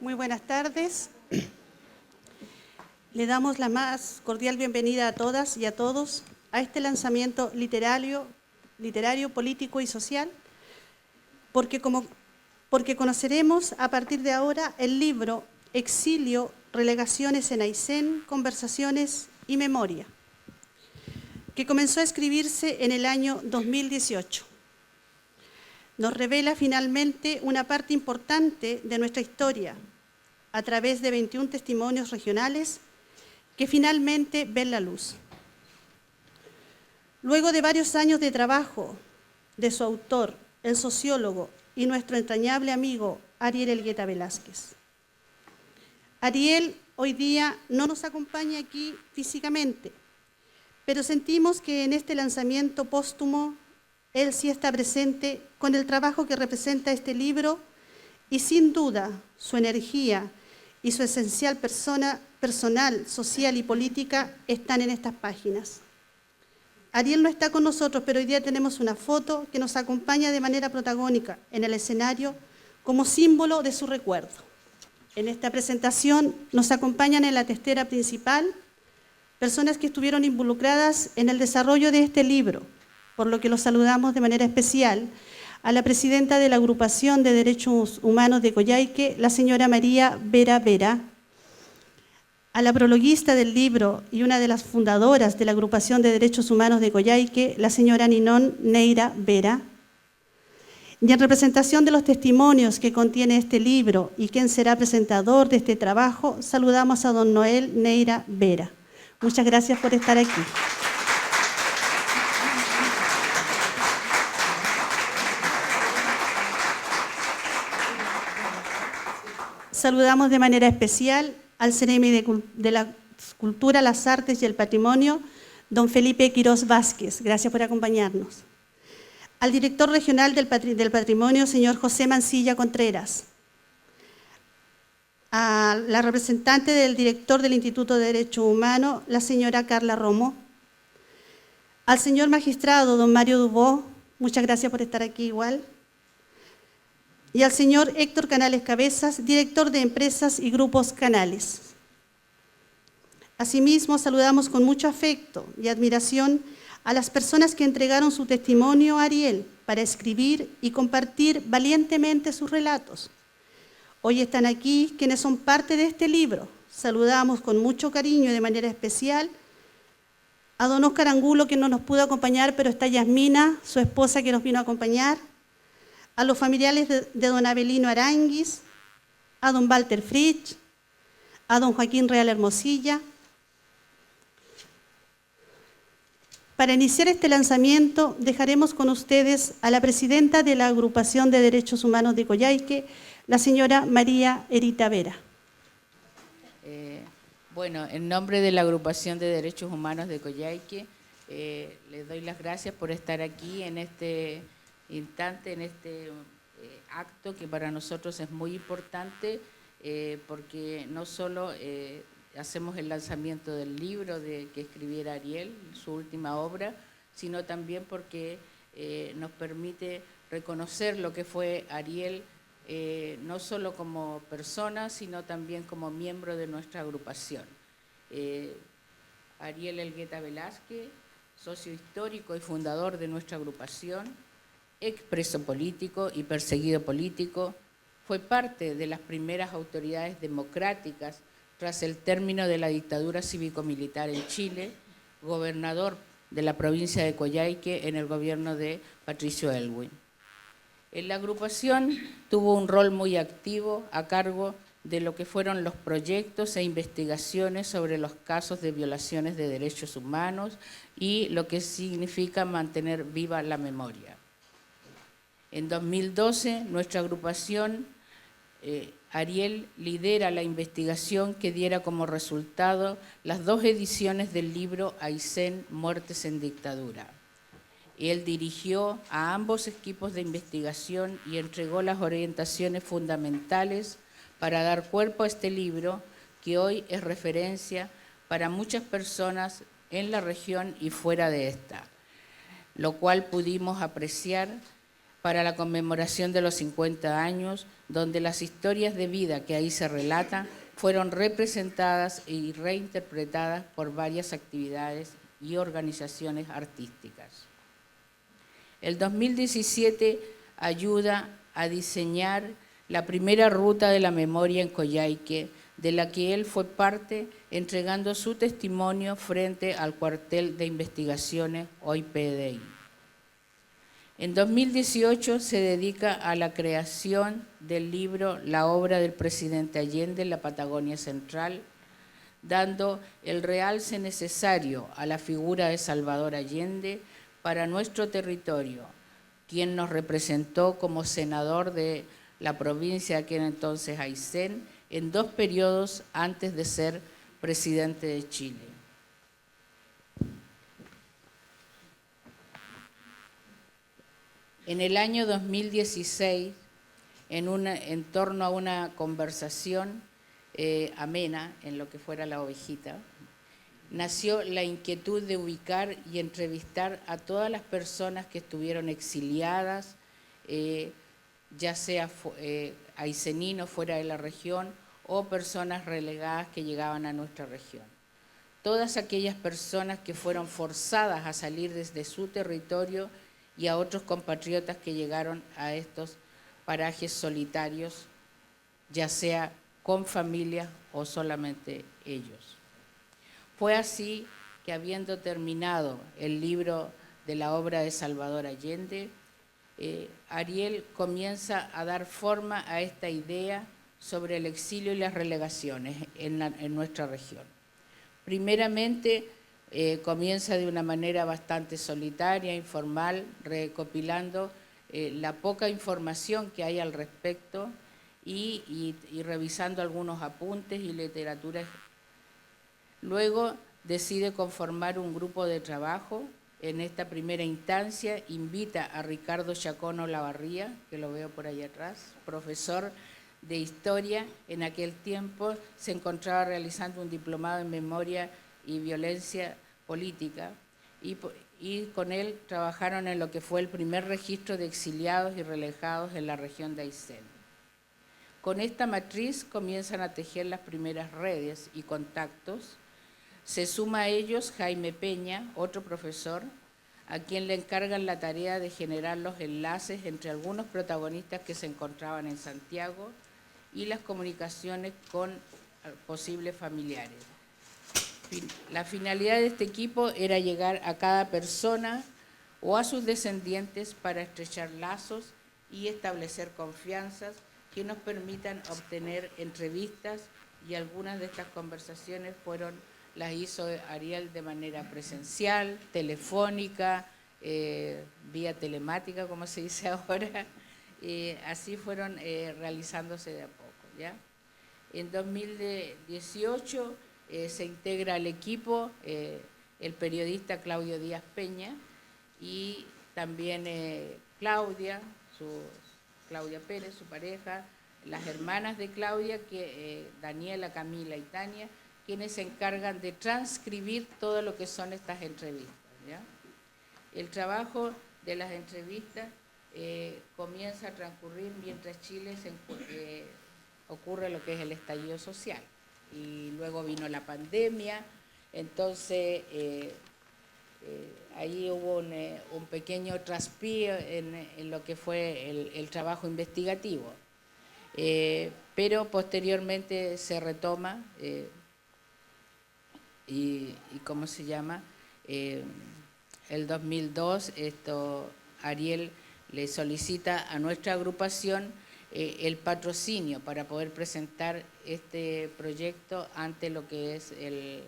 Muy buenas tardes. Le damos la más cordial bienvenida a todas y a todos a este lanzamiento literario, político y social, porque conoceremos a partir de ahora el libro Exilio, relegaciones en Aysén, conversaciones y memoria, que comenzó a escribirse en el año 2018. Nos revela finalmente una parte importante de nuestra historia a través de 21 testimonios regionales que finalmente ven la luz. Luego de varios años de trabajo de su autor, el sociólogo y nuestro entrañable amigo Ariel Elgueta Velázquez. Ariel hoy día no nos acompaña aquí físicamente, pero sentimos que en este lanzamiento póstumo él sí está presente con el trabajo que representa este libro y sin duda su energía y su esencial personal, social y política están en estas páginas. Ariel no está con nosotros, pero hoy día tenemos una foto que nos acompaña de manera protagónica en el escenario como símbolo de su recuerdo. En esta presentación nos acompañan en la testera principal personas que estuvieron involucradas en el desarrollo de este libro, por lo que los saludamos de manera especial a la presidenta de la Agrupación de Derechos Humanos de Coyhaique, la señora María Vera Vera, a la prologuista del libro y una de las fundadoras de la Agrupación de Derechos Humanos de Coyhaique, la señora Ninón Neira Vera, y en representación de los testimonios que contiene este libro y quien será presentador de este trabajo, saludamos a don Noel Neira Vera. Muchas gracias por estar aquí. Saludamos de manera especial al CEREMI de la Cultura, las Artes y el Patrimonio, don Felipe Quirós Vázquez. Gracias por acompañarnos. Al director regional del Patrimonio, señor José Mancilla Contreras. A la representante del director del Instituto de Derecho Humano, la señora Carla Romo. Al señor magistrado, don Mario Dubó. Muchas gracias por estar aquí igual. Y al señor Héctor Canales Cabezas, director de Empresas y Grupos Canales. Asimismo, saludamos con mucho afecto y admiración a las personas que entregaron su testimonio a Ariel para escribir y compartir valientemente sus relatos. Hoy están aquí quienes son parte de este libro. Saludamos con mucho cariño y de manera especial a don Óscar Angulo, que no nos pudo acompañar, pero está Yasmina, su esposa, que nos vino a acompañar, a los familiares de don Abelino Aranguis, a don Walter Fritsch, a don Joaquín Real Hermosilla. Para iniciar este lanzamiento, dejaremos con ustedes a la presidenta de la Agrupación de Derechos Humanos de Coyhaique, la señora María Erita Vera. Bueno, en nombre de la Agrupación de Derechos Humanos de Coyhaique, les doy las gracias por estar aquí en este instante, en este acto que para nosotros es muy importante, porque no solo hacemos el lanzamiento del libro que escribiera Ariel, su última obra, sino también porque nos permite reconocer lo que fue Ariel, no solo como persona, sino también como miembro de nuestra agrupación. Ariel Elgueta Velázquez, socio histórico y fundador de nuestra agrupación, expreso político y perseguido político, fue parte de las primeras autoridades democráticas tras el término de la dictadura cívico-militar en Chile, gobernador de la provincia de Coyhaique en el gobierno de Patricio Aylwin. En la agrupación tuvo un rol muy activo a cargo de lo que fueron los proyectos e investigaciones sobre los casos de violaciones de derechos humanos y lo que significa mantener viva la memoria. En 2012, nuestra agrupación, Ariel lidera la investigación que diera como resultado las 2 ediciones del libro Aysén, Muertes en Dictadura. Él dirigió a ambos equipos de investigación y entregó las orientaciones fundamentales para dar cuerpo a este libro, que hoy es referencia para muchas personas en la región y fuera de esta, lo cual pudimos apreciar para la conmemoración de los 50 años, donde las historias de vida que ahí se relatan fueron representadas y reinterpretadas por varias actividades y organizaciones artísticas. El 2017 ayuda a diseñar la primera ruta de la memoria en Coyhaique, de la que él fue parte, entregando su testimonio frente al cuartel de investigaciones, hoy PDI. En 2018 se dedica a la creación del libro La obra del presidente Allende en la Patagonia Central, dando el realce necesario a la figura de Salvador Allende para nuestro territorio, quien nos representó como senador de la provincia de aquel entonces Aysén en 2 periodos antes de ser presidente de Chile. En el año 2016, en torno a una conversación amena en lo que fuera La Ovejita, nació la inquietud de ubicar y entrevistar a todas las personas que estuvieron exiliadas, ya sea ayseninos fuera de la región o personas relegadas que llegaban a nuestra región. Todas aquellas personas que fueron forzadas a salir desde su territorio y a otros compatriotas que llegaron a estos parajes solitarios, ya sea con familia o solamente ellos. Fue así que, habiendo terminado el libro de la obra de Salvador Allende, Ariel comienza a dar forma a esta idea sobre el exilio y las relegaciones en nuestra región. Primeramente, comienza de una manera bastante solitaria, informal, recopilando la poca información que hay al respecto y revisando algunos apuntes y literatura. Luego decide conformar un grupo de trabajo. En esta primera instancia invita a Ricardo Chacón Olavarría, que lo veo por ahí atrás, profesor de Historia. En aquel tiempo se encontraba realizando un diplomado en Memoria y Violencia Política, y con él trabajaron en lo que fue el primer registro de exiliados y relegados en la región de Aysén. Con esta matriz comienzan a tejer las primeras redes y contactos. Se suma a ellos Jaime Peña, otro profesor, a quien le encargan la tarea de generar los enlaces entre algunos protagonistas que se encontraban en Santiago y las comunicaciones con posibles familiares. La finalidad de este equipo era llegar a cada persona o a sus descendientes para estrechar lazos y establecer confianzas que nos permitan obtener entrevistas, y algunas de estas conversaciones las hizo Ariel de manera presencial, telefónica, vía telemática, como se dice ahora. Así fueron realizándose de a poco, ¿ya? En 2018 se integra al equipo el periodista Claudio Díaz Peña y también Claudia Pérez, su pareja, las hermanas de Claudia, Daniela, Camila y Tania, quienes se encargan de transcribir todo lo que son estas entrevistas, ¿ya? El trabajo de las entrevistas comienza a transcurrir mientras Chile ocurre lo que es el estallido social. Y luego vino la pandemia, entonces ahí hubo un pequeño traspié en lo que fue el trabajo investigativo. Pero posteriormente se retoma y ¿cómo se llama? El 2002 Ariel le solicita a nuestra agrupación el patrocinio para poder presentar este proyecto ante lo que es el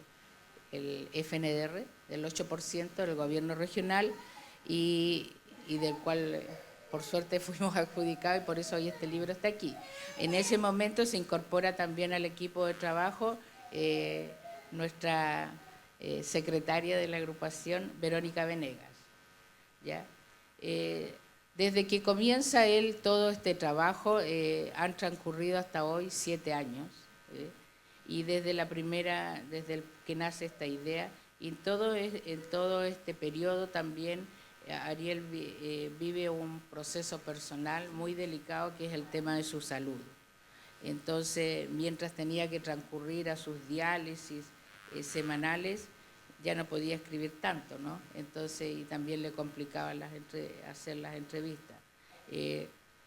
FNDR, del 8% del gobierno regional, y del cual por suerte fuimos adjudicados, y por eso hoy este libro está aquí. En ese momento se incorpora también al equipo de trabajo nuestra secretaria de la agrupación, Verónica Venegas, ¿ya? Desde que comienza él todo este trabajo, han transcurrido hasta hoy 7 años, y desde el que nace esta idea, y en todo este periodo también Ariel vive un proceso personal muy delicado que es el tema de su salud. Entonces, mientras tenía que transcurrir a sus diálisis semanales, ya no podía escribir tanto, ¿no? Entonces, y también le complicaba hacer las entrevistas.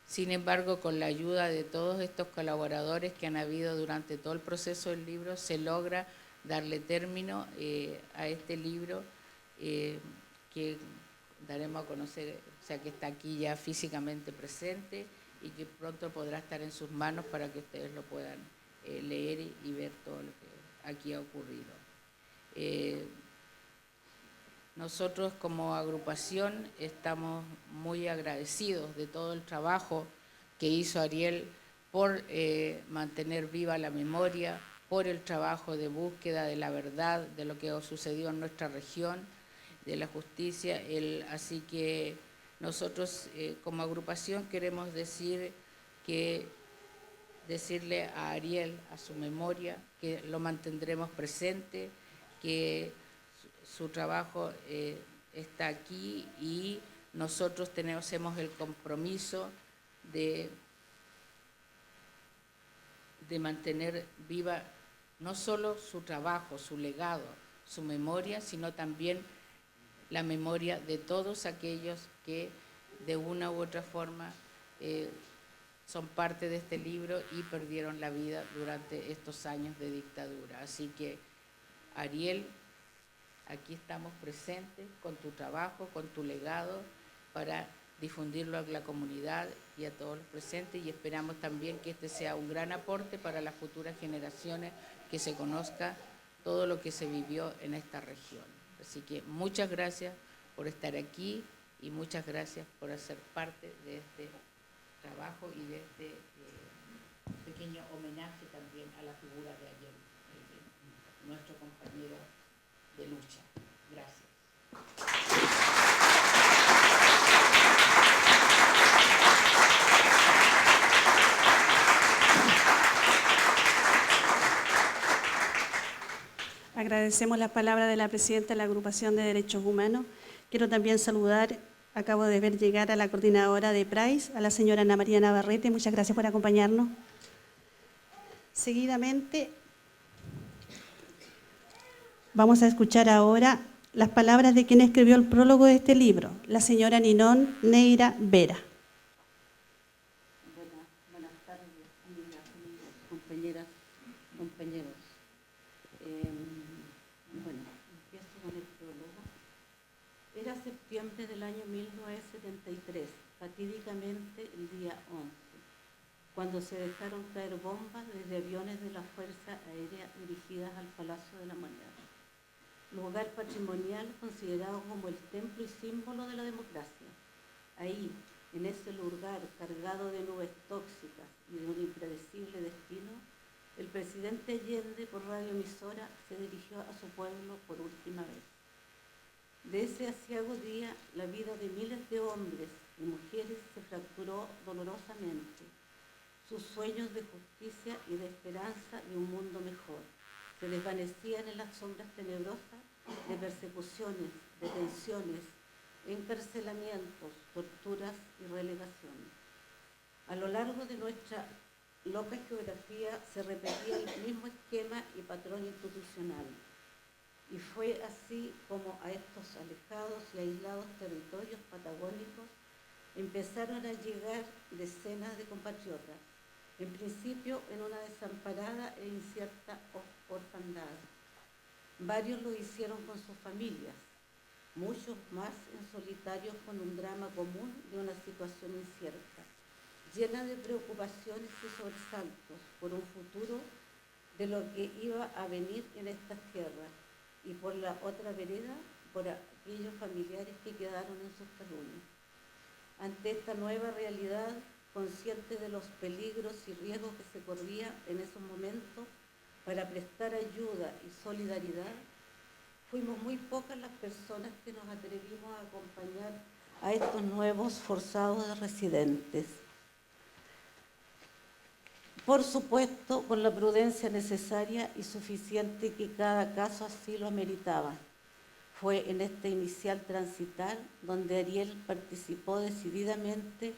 Sin embargo, con la ayuda de todos estos colaboradores que han habido durante todo el proceso del libro, se logra darle término a este libro que daremos a conocer, o sea, que está aquí ya físicamente presente y que pronto podrá estar en sus manos para que ustedes lo puedan leer y ver todo lo que aquí ha ocurrido. Nosotros como agrupación estamos muy agradecidos de todo el trabajo que hizo Ariel por mantener viva la memoria, por el trabajo de búsqueda de la verdad, de lo que sucedió en nuestra región, de la justicia. Así que nosotros como agrupación queremos decirle a Ariel, a su memoria, que lo mantendremos presente, que su trabajo está aquí y nosotros hacemos el compromiso de mantener viva no solo su trabajo, su legado, su memoria, sino también la memoria de todos aquellos que de una u otra forma son parte de este libro y perdieron la vida durante estos años de dictadura. Así que, Ariel, aquí estamos presentes con tu trabajo, con tu legado, para difundirlo a la comunidad y a todos los presentes, y esperamos también que este sea un gran aporte para las futuras generaciones, que se conozca todo lo que se vivió en esta región. Así que muchas gracias por estar aquí y muchas gracias por hacer parte de este trabajo y de este pequeño homenaje también a la figura de Ariel, nuestro compañero de lucha. Gracias. Agradecemos las palabras de la presidenta de la Agrupación de Derechos Humanos. Quiero también saludar, acabo de ver llegar a la coordinadora de PRAIS, a la señora Ana María Navarrete. Muchas gracias por acompañarnos. Seguidamente, vamos a escuchar ahora las palabras de quien escribió el prólogo de este libro, la señora Ninón Neira Vera. Buenas tardes, amigas, compañeras, compañeros. Empiezo con el prólogo. Era septiembre del año 1973, fatídicamente el día 11, cuando se dejaron caer bombas desde aviones de la Fuerza Aérea dirigidas al Palacio de la Moneda, lugar patrimonial considerado como el templo y símbolo de la democracia. Ahí, en ese lugar cargado de nubes tóxicas y de un impredecible destino, el presidente Allende, por radioemisora, se dirigió a su pueblo por última vez. De ese aciago día, la vida de miles de hombres y mujeres se fracturó dolorosamente. Sus sueños de justicia y de esperanza de un mundo mejor se desvanecían en las sombras tenebrosas de persecuciones, detenciones, encarcelamientos, torturas y relegaciones. A lo largo de nuestra loca geografía se repetía el mismo esquema y patrón institucional. Y fue así como a estos alejados y aislados territorios patagónicos empezaron a llegar decenas de compatriotas, en principio en una desamparada e incierta orfandad. Varios lo hicieron con sus familias, muchos más en solitario con un drama común de una situación incierta, llena de preocupaciones y sobresaltos por un futuro de lo que iba a venir en estas tierras, y por la otra vereda, por aquellos familiares que quedaron en sus terruños. Ante esta nueva realidad, conscientes de los peligros y riesgos que se corrían en esos momentos, para prestar ayuda y solidaridad, fuimos muy pocas las personas que nos atrevimos a acompañar a estos nuevos forzados residentes. por supuesto con la prudencia necesaria y suficiente que cada caso así lo ameritaba. Fue en este inicial transitar donde Ariel participó decididamente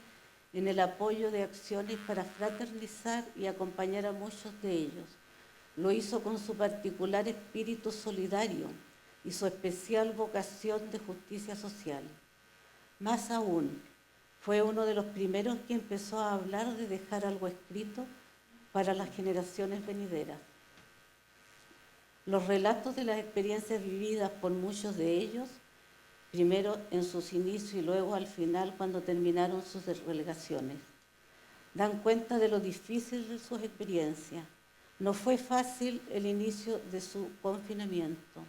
en el apoyo de acciones para fraternizar y acompañar a muchos de ellos. Lo hizo con su particular espíritu solidario y su especial vocación de justicia social. Más aún, fue uno de los primeros que empezó a hablar de dejar algo escrito para las generaciones venideras. Los relatos de las experiencias vividas por muchos de ellos, primero en sus inicios y luego al final cuando terminaron sus relegaciones, dan cuenta de lo difícil de sus experiencias. No fue fácil el inicio de su confinamiento,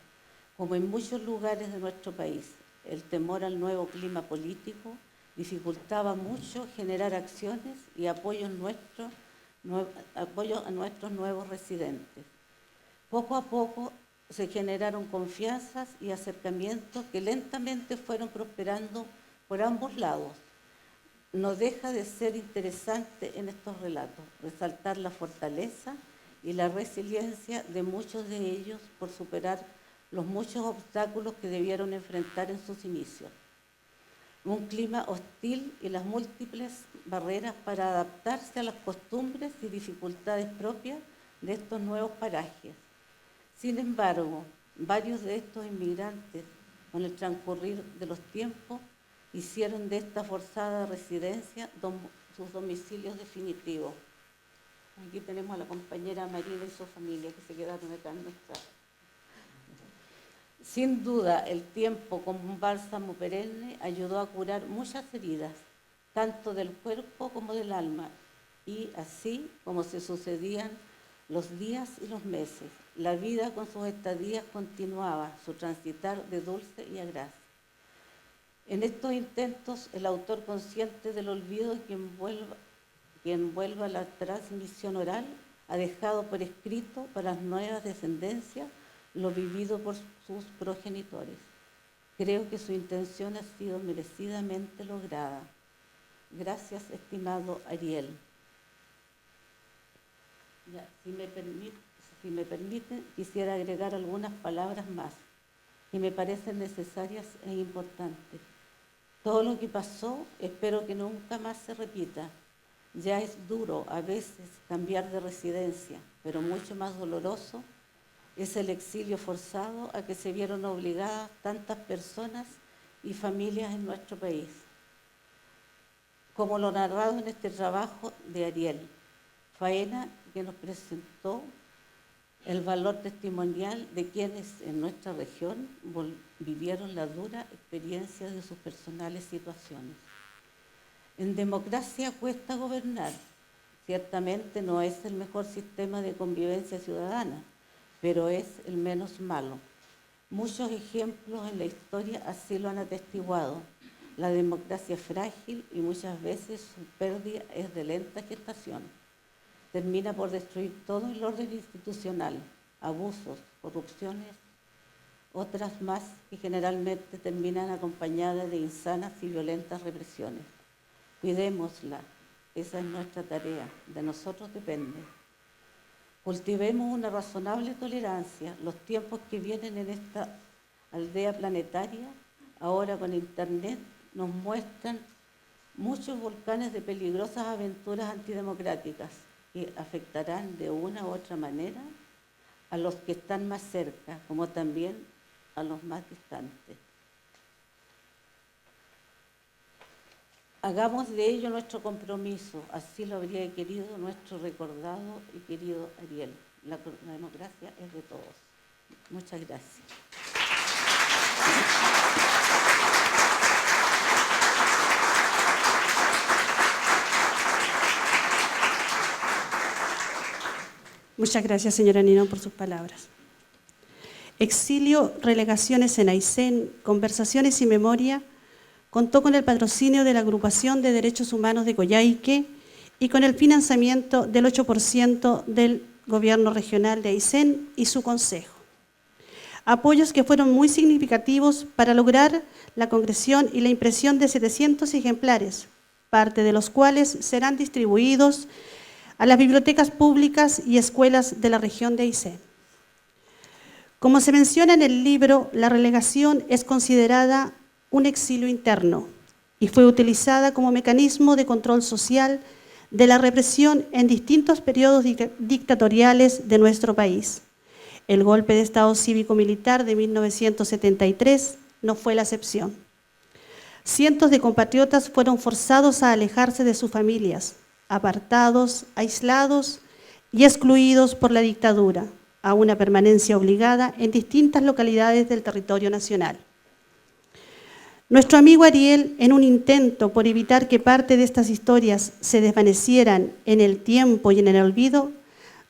como en muchos lugares de nuestro país. El temor al nuevo clima político dificultaba mucho generar acciones y apoyo a nuestros nuevos residentes. Poco a poco se generaron confianzas y acercamientos que lentamente fueron prosperando por ambos lados. No deja de ser interesante en estos relatos resaltar la fortaleza y la resiliencia de muchos de ellos por superar los muchos obstáculos que debieron enfrentar en sus inicios. Un clima hostil y las múltiples barreras para adaptarse a las costumbres y dificultades propias de estos nuevos parajes. Sin embargo, varios de estos inmigrantes, con el transcurrir de los tiempos, hicieron de esta forzada residencia sus domicilios definitivos. Aquí tenemos a la compañera Marina y su familia que se quedaron acá en nuestra. Sin duda, el tiempo como un bálsamo perenne ayudó a curar muchas heridas, tanto del cuerpo como del alma, y así como se sucedían los días y los meses, la vida con sus estadías continuaba su transitar de dulce y agraz. En estos intentos, el autor, consciente del olvido que envuelva la transmisión oral, ha dejado por escrito para las nuevas descendencias lo vivido por sus progenitores. Creo que su intención ha sido merecidamente lograda. Gracias, estimado Ariel. Ya, si me permiten, quisiera agregar algunas palabras más que me parecen necesarias e importantes. Todo lo que pasó, espero que nunca más se repita. Ya es duro a veces cambiar de residencia, pero mucho más doloroso es el exilio forzado a que se vieron obligadas tantas personas y familias en nuestro país. Como lo narrado en este trabajo de Ariel, faena que nos presentó el valor testimonial de quienes en nuestra región vivieron la dura experiencia de sus personales situaciones. En democracia cuesta gobernar. Ciertamente no es el mejor sistema de convivencia ciudadana, pero es el menos malo. Muchos ejemplos en la historia así lo han atestiguado. La democracia es frágil y muchas veces su pérdida es de lenta gestación. Termina por destruir todo el orden institucional, abusos, corrupciones, otras más que generalmente terminan acompañadas de insanas y violentas represiones. Cuidémosla, esa es nuestra tarea, de nosotros depende. Cultivemos una razonable tolerancia. Los tiempos que vienen en esta aldea planetaria, ahora con Internet, nos muestran muchos volcanes de peligrosas aventuras antidemocráticas que afectarán de una u otra manera a los que están más cerca, como también a los más distantes. Hagamos de ello nuestro compromiso, así lo habría querido nuestro recordado y querido Ariel. La democracia es de todos. Muchas gracias. Muchas gracias, señora Ninón, por sus palabras. Exilio, relegaciones en Aysén, conversaciones y memoria, contó con el patrocinio de la Agrupación de Derechos Humanos de Coyhaique y con el financiamiento del 8% del Gobierno Regional de Aysén y su Consejo. Apoyos que fueron muy significativos para lograr la concreción y la impresión de 700 ejemplares, parte de los cuales serán distribuidos a las bibliotecas públicas y escuelas de la región de Aysén. Como se menciona en el libro, la relegación es considerada un exilio interno y fue utilizada como mecanismo de control social de la represión en distintos periodos dictatoriales de nuestro país. El golpe de Estado cívico-militar de 1973 no fue la excepción. Cientos de compatriotas fueron forzados a alejarse de sus familias, apartados, aislados y excluidos por la dictadura, a una permanencia obligada en distintas localidades del territorio nacional. Nuestro amigo Ariel, en un intento por evitar que parte de estas historias se desvanecieran en el tiempo y en el olvido,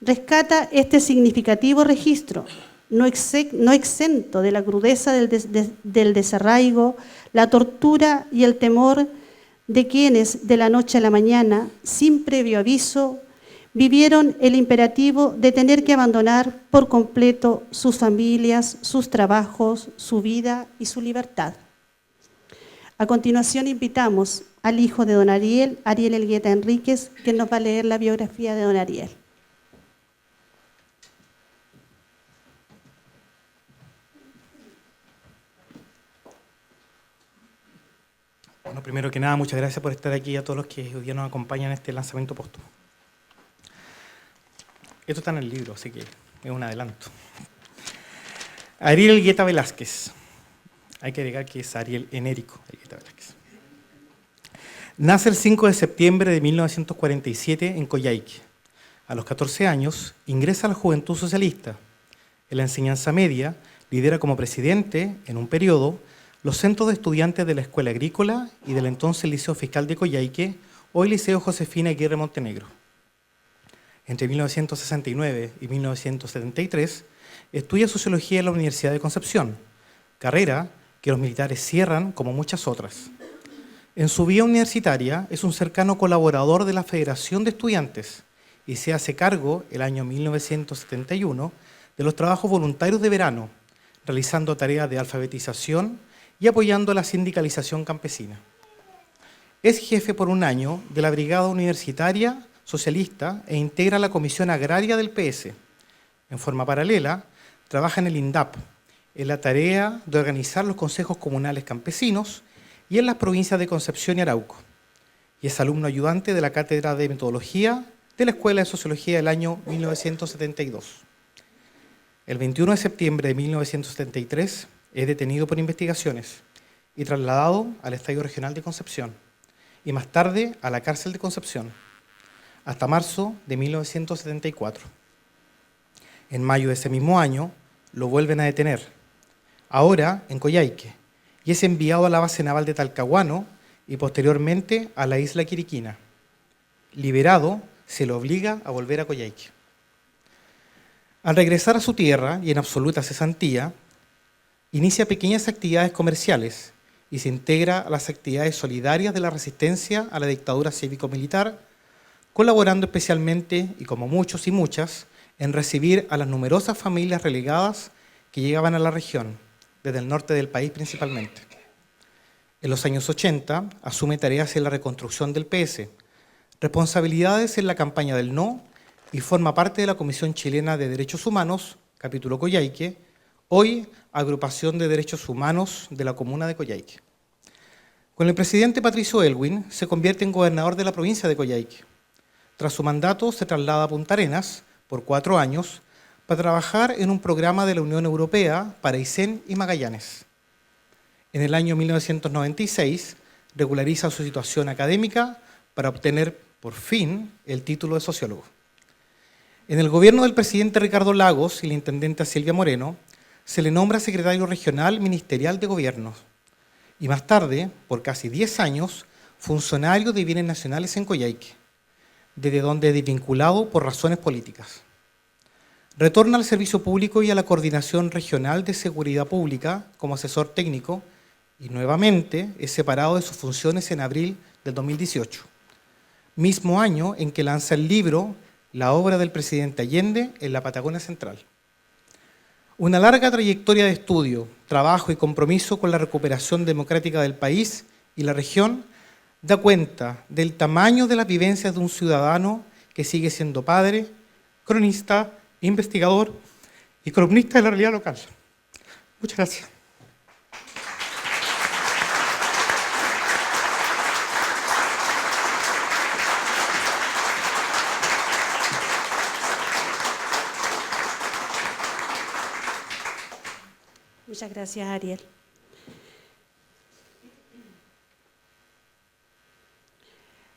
rescata este significativo registro, no exento de la crudeza del desarraigo, la tortura y el temor de quienes de la noche a la mañana, sin previo aviso, vivieron el imperativo de tener que abandonar por completo sus familias, sus trabajos, su vida y su libertad. A continuación invitamos al hijo de don Ariel, Ariel Elgueta Enríquez, que nos va a leer la biografía de don Ariel. Bueno, primero que nada, muchas gracias por estar aquí, a todos los que hoy día nos acompañan en este lanzamiento póstumo. Esto está en el libro, así que es un adelanto. Ariel Elgueta Velázquez. Hay que agregar que es Ariel Enérico Elgueta Velázquez. Nace el 5 de septiembre de 1947 en Coyhaique. A los 14 años ingresa a la Juventud Socialista. En la enseñanza media lidera como presidente, en un periodo, los centros de estudiantes de la Escuela Agrícola y del entonces Liceo Fiscal de Coyhaique, hoy Liceo Josefina Aguirre Montenegro. Entre 1969 y 1973 estudia Sociología en la Universidad de Concepción, carrera que los militares cierran como muchas otras. En su vida universitaria es un cercano colaborador de la Federación de Estudiantes y se hace cargo, el año 1971, de los trabajos voluntarios de verano, realizando tareas de alfabetización y apoyando la sindicalización campesina. Es jefe por un año de la Brigada Universitaria Socialista e integra la Comisión Agraria del PS. En forma paralela, trabaja en el INDAP, en la tarea de organizar los consejos comunales campesinos y en las provincias de Concepción y Arauco. Y es alumno ayudante de la Cátedra de Metodología de la Escuela de Sociología del año 1972. El 21 de septiembre de 1973 es detenido por investigaciones y trasladado al Estadio Regional de Concepción y más tarde a la cárcel de Concepción, hasta marzo de 1974. En mayo de ese mismo año lo vuelven a detener, ahora en Coyhaique, y es enviado a la base naval de Talcahuano y posteriormente a la isla Quiriquina. Liberado, se lo obliga a volver a Coyhaique. Al regresar a su tierra y en absoluta cesantía, inicia pequeñas actividades comerciales y se integra a las actividades solidarias de la resistencia a la dictadura cívico-militar, colaborando especialmente, y como muchos y muchas, en recibir a las numerosas familias relegadas que llegaban a la región, desde el norte del país principalmente. En los años 80 asume tareas en la reconstrucción del PS, responsabilidades en la campaña del no y forma parte de la Comisión Chilena de Derechos Humanos, capítulo Coyhaique, hoy Agrupación de Derechos Humanos de la Comuna de Coyhaique. Con el presidente Patricio Aylwin se convierte en gobernador de la provincia de Coyhaique. Tras su mandato se traslada a Punta Arenas por 4 años para trabajar en un programa de la Unión Europea para Aysén y Magallanes. En el año 1996 regulariza su situación académica para obtener por fin el título de sociólogo. En el gobierno del presidente Ricardo Lagos y la intendente Silvia Moreno se le nombra secretario regional ministerial de gobierno y más tarde, por casi 10 años, funcionario de bienes nacionales en Coyhaique, desde donde es desvinculado por razones políticas. Retorna al servicio público y a la Coordinación Regional de Seguridad Pública como asesor técnico y nuevamente es separado de sus funciones en abril del 2018, mismo año en que lanza el libro La obra del presidente Allende en la Patagonia Central. Una larga trayectoria de estudio, trabajo y compromiso con la recuperación democrática del país y la región da cuenta del tamaño de las vivencias de un ciudadano que sigue siendo padre, cronista, investigador y columnista de la realidad local. Muchas gracias. Muchas gracias, Ariel.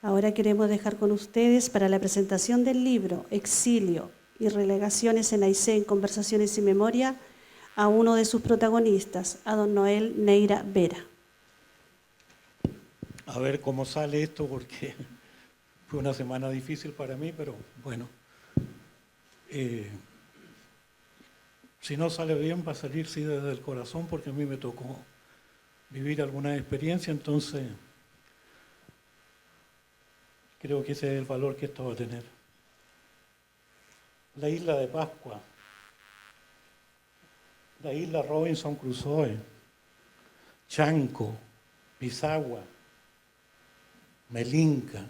Ahora queremos dejar con ustedes para la presentación del libro Exilio y relegaciones en Aysén, Conversaciones y Memoria, a uno de sus protagonistas, a don Noel Neira Vera. A ver cómo sale esto, porque fue una semana difícil para mí, pero bueno. Si no sale bien, va a salir sí desde el corazón, porque a mí me tocó vivir alguna experiencia, entonces creo que ese es el valor que esto va a tener. La isla de Pascua, la isla Robinson Crusoe, Chanco, Pisagua, Melinca,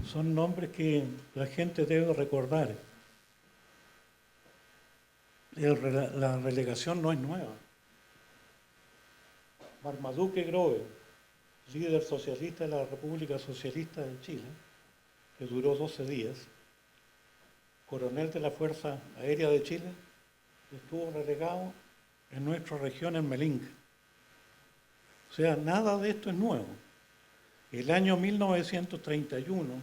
son nombres que la gente debe recordar. La relegación no es nueva. Marmaduke Grove, líder socialista de la República Socialista de Chile, que duró 12 días, coronel de la Fuerza Aérea de Chile, estuvo relegado en nuestra región, en Melinca. O sea, nada de esto es nuevo. El año 1931,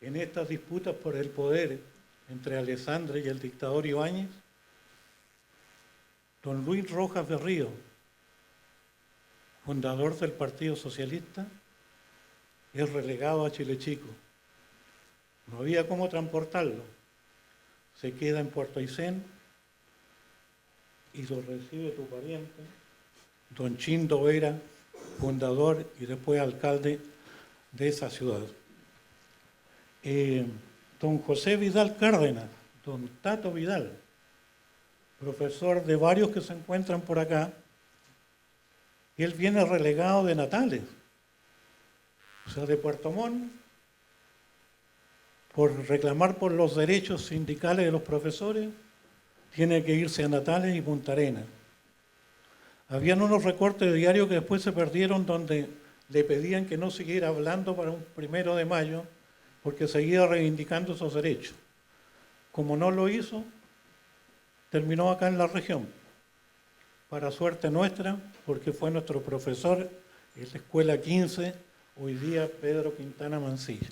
en estas disputas por el poder entre Alessandri y el dictador Ibáñez, don Luis Rojas Berrío, fundador del Partido Socialista, es relegado a Chile Chico. No había cómo transportarlo. Se queda en Puerto Aysén y lo recibe tu pariente, don Chindo Vera, fundador y después alcalde de esa ciudad. Don José Vidal Cárdenas, don Tato Vidal, profesor de varios que se encuentran por acá, él viene relegado de Natales, o sea, de Puerto Montt, por reclamar por los derechos sindicales de los profesores, tiene que irse a Natales y Punta Arenas. Habían unos recortes de diario que después se perdieron donde le pedían que no siguiera hablando para un 1 de mayo porque seguía reivindicando esos derechos. Como no lo hizo, terminó acá en la región. Para suerte nuestra, porque fue nuestro profesor en la Escuela 15, hoy día Pedro Quintana Mancilla.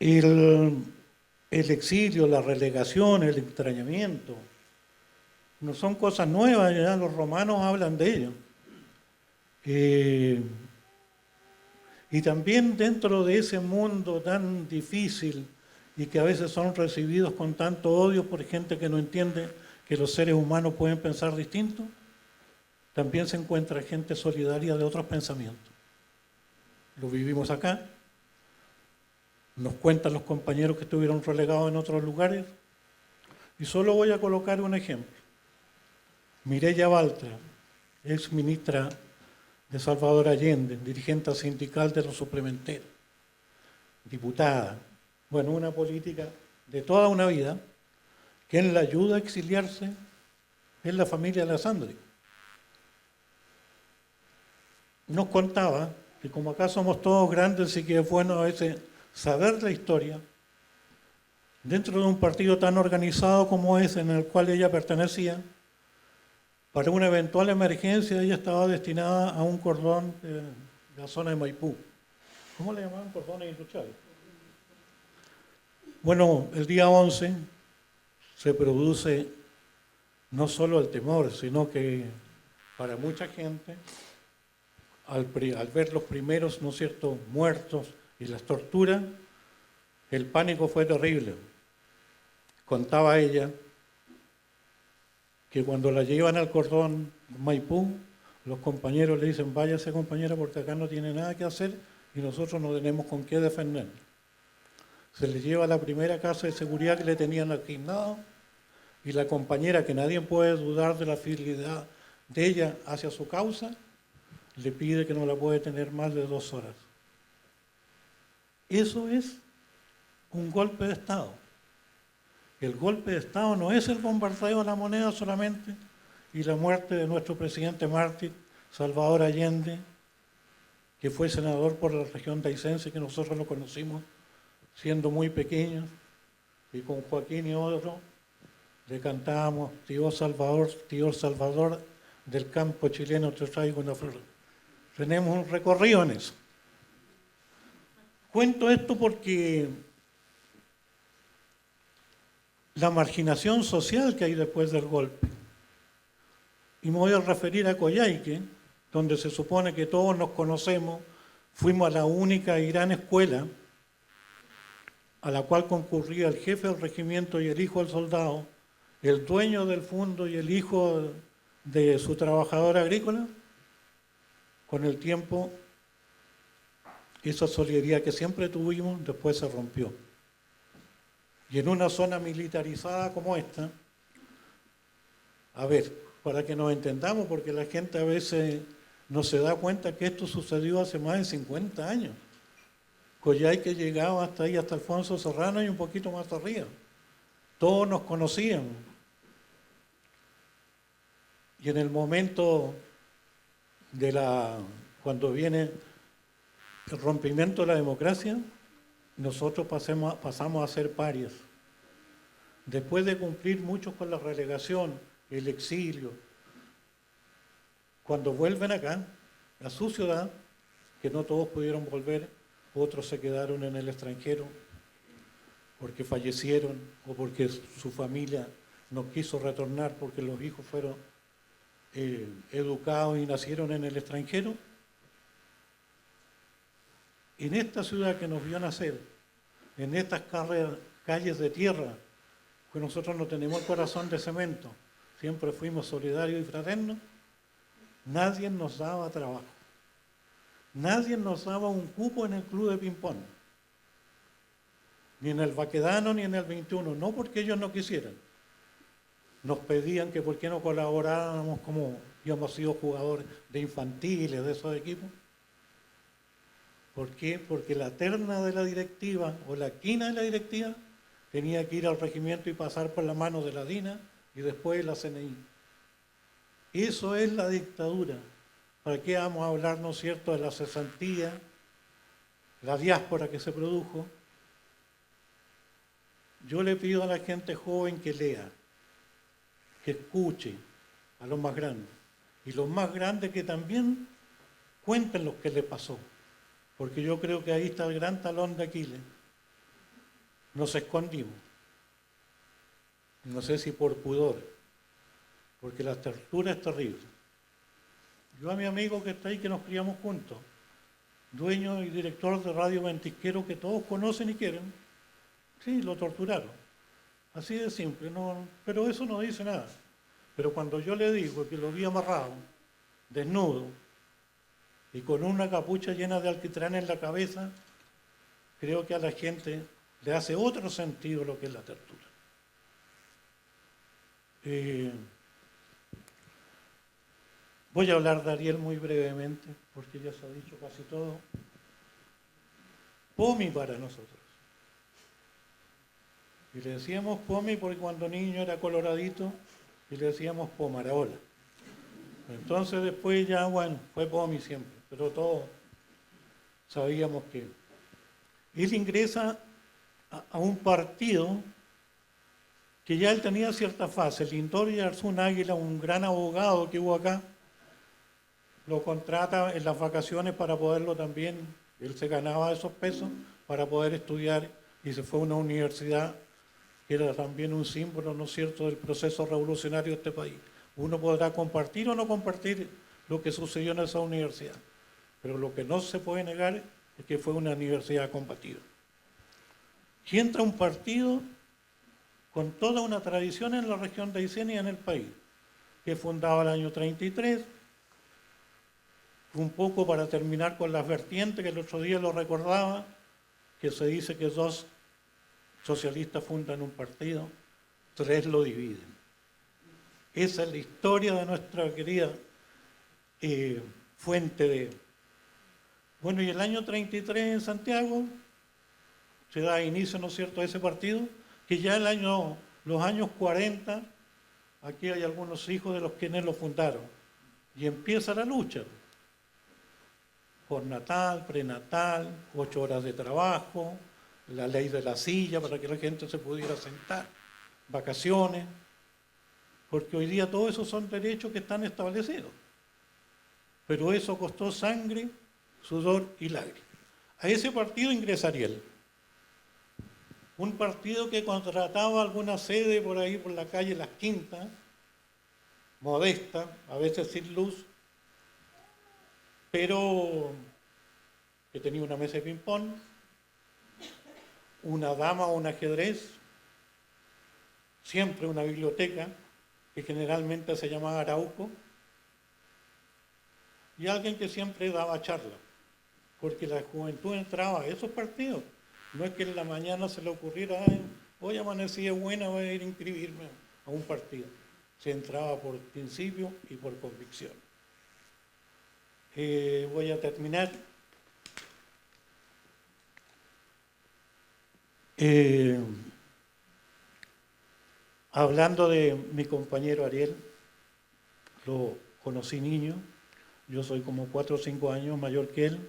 El exilio, la relegación, el extrañamiento, no son cosas nuevas, ya los romanos hablan de ello. Y también dentro de ese mundo tan difícil y que a veces son recibidos con tanto odio por gente que no entiende que los seres humanos pueden pensar distinto, también se encuentra gente solidaria de otros pensamientos. Lo vivimos acá, nos cuentan los compañeros que estuvieron relegados en otros lugares, y solo voy a colocar un ejemplo. Mireya Baltra, ex ministra de Salvador Allende, dirigente sindical de los suplementeros, diputada, bueno, una política de toda una vida, quien la ayuda a exiliarse es la familia Alessandri. Nos contaba que como acá somos todos grandes y que es bueno a veces saber la historia, dentro de un partido tan organizado como ese en el cual ella pertenecía, para una eventual emergencia ella estaba destinada a un cordón de la zona de Maipú. ¿Cómo le llamaban? Cordones industriales. Bueno, el día 11 se produce no solo el temor, sino que para mucha gente, al ver los primeros, ¿no es cierto?, muertos y las torturas, el pánico fue terrible. Contaba ella que cuando la llevan al cordón Maipú, los compañeros le dicen, váyase compañera porque acá no tiene nada que hacer y nosotros no tenemos con qué defender. Se le lleva a la primera casa de seguridad que le tenían asignado y la compañera, que nadie puede dudar de la fidelidad de ella hacia su causa, le pide que no la puede tener más de 2 horas. Eso es un golpe de Estado. El golpe de Estado no es el bombardeo de la moneda solamente y la muerte de nuestro presidente mártir, Salvador Allende, que fue senador por la región de Aysén, que nosotros lo conocimos siendo muy pequeños, y con Joaquín y otro le cantábamos: tío Salvador, del campo chileno te traigo una flor. Tenemos un recorrido en eso. Cuento esto porque la marginación social que hay después del golpe, y me voy a referir a Coyhaique, donde se supone que todos nos conocemos, fuimos a la única y gran escuela a la cual concurría el jefe del regimiento y el hijo del soldado, el dueño del fondo y el hijo de su trabajadora agrícola. Con el tiempo, esa solidaridad que siempre tuvimos, después se rompió. Y en una zona militarizada como esta, a ver, para que nos entendamos, porque la gente a veces no se da cuenta que esto sucedió hace más de 50 años. Coyhaique llegaba hasta ahí, hasta Alfonso Serrano y un poquito más arriba. Todos nos conocían. Y en el momento cuando viene el rompimiento de la democracia, nosotros pasamos a ser parias. Después de cumplir muchos con la relegación, el exilio, cuando vuelven acá, a su ciudad, que no todos pudieron volver, otros se quedaron en el extranjero porque fallecieron o porque su familia no quiso retornar porque los hijos fueron educados y nacieron en el extranjero. En esta ciudad que nos vio nacer, en estas calles de tierra, que nosotros no tenemos el corazón de cemento, siempre fuimos solidarios y fraternos, nadie nos daba trabajo. Nadie nos daba un cupo en el club de ping-pong, ni en el Baquedano ni en el 21, no porque ellos no quisieran. Nos pedían que por qué no colaborábamos como habíamos sido jugadores de infantiles, de esos equipos. ¿Por qué? Porque la terna de la directiva o la quina de la directiva tenía que ir al regimiento y pasar por la mano de la DINA y después la CNI. Eso es la dictadura. ¿Para qué vamos a hablar, no es cierto, de la cesantía, la diáspora que se produjo? Yo le pido a la gente joven que lea, que escuche a los más grandes. Y los más grandes que también cuenten lo que les pasó. Porque yo creo que ahí está el gran talón de Aquiles. Nos escondimos. No sé si por pudor, porque la tortura es terrible. Yo a mi amigo que está ahí, que nos criamos juntos, dueño y director de Radio Ventisquero, que todos conocen y quieren, sí, lo torturaron. Así de simple, no, pero eso no dice nada. Pero cuando yo le digo que lo vi amarrado, desnudo, y con una capucha llena de alquitrán en la cabeza, creo que a la gente le hace otro sentido lo que es la tortura. Voy a hablar de Ariel muy brevemente, porque ya se ha dicho casi todo. POMI para nosotros. Y le decíamos POMI porque cuando niño era coloradito y le decíamos Pomaraola. Entonces después ya, bueno, fue POMI siempre, pero todos sabíamos que él ingresa a un partido que ya él tenía cierta fase. Lindor y Arzún Águila, un gran abogado que hubo acá, lo contrata en las vacaciones para poderlo también, él se ganaba esos pesos para poder estudiar y se fue a una universidad que era también un símbolo, ¿no es cierto?, del proceso revolucionario de este país. Uno podrá compartir o no compartir lo que sucedió en esa universidad, pero lo que no se puede negar es que fue una universidad combativa. Y entra un partido con toda una tradición en la región de Aysén y en el país, que fundaba el año 33, un poco para terminar con las vertientes, que el otro día lo recordaba, que se dice que 2 socialistas fundan un partido, 3 lo dividen. Esa es la historia de nuestra querida fuente de... Bueno, y el año 33 en Santiago se da inicio, ¿no es cierto?, a ese partido, que ya en los años 40, aquí hay algunos hijos de los quienes lo fundaron, y empieza la lucha. Postnatal, prenatal, 8 horas de trabajo, la ley de la silla para que la gente se pudiera sentar, vacaciones, porque hoy día todos esos son derechos que están establecidos. Pero eso costó sangre, sudor y lágrimas. A ese partido ingresa Ariel. Un partido que contrataba alguna sede por ahí, por la calle Las Quintas, modesta, a veces sin luz, pero que tenía una mesa de ping-pong, una dama o un ajedrez, siempre una biblioteca, que generalmente se llamaba Arauco, y alguien que siempre daba charla, porque la juventud entraba a esos partidos. No es que en la mañana se le ocurriera, hoy amanecí buena, voy a ir a inscribirme a un partido. Se entraba por principio y por convicción. Voy a terminar. Hablando de mi compañero Ariel, lo conocí niño, yo soy como 4 o 5 años mayor que él,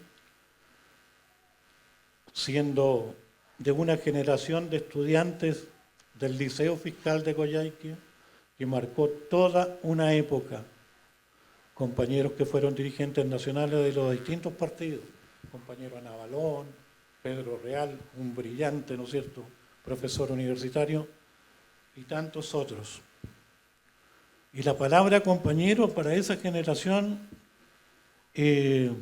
siendo de una generación de estudiantes del Liceo Fiscal de Coyhaique, que marcó toda una época. Compañeros que fueron dirigentes nacionales de los distintos partidos, compañero Ana Balón, Pedro Real, un brillante, ¿no es cierto?, profesor universitario, y tantos otros. Y la palabra compañero para esa generación era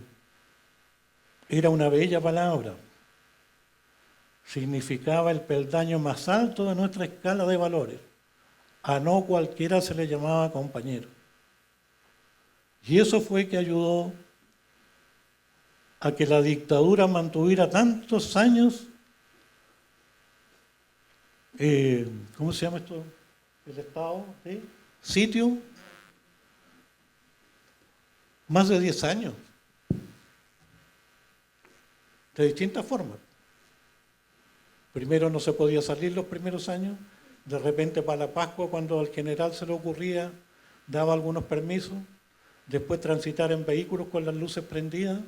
una bella palabra. Significaba el peldaño más alto de nuestra escala de valores. A no cualquiera se le llamaba compañero. Y eso fue que ayudó a que la dictadura mantuviera tantos años, ¿cómo se llama esto? El Estado de sitio, más de 10 años, de distintas formas. Primero no se podía salir los primeros años, de repente para la Pascua, cuando al general se le ocurría, daba algunos permisos, después transitar en vehículos con las luces prendidas.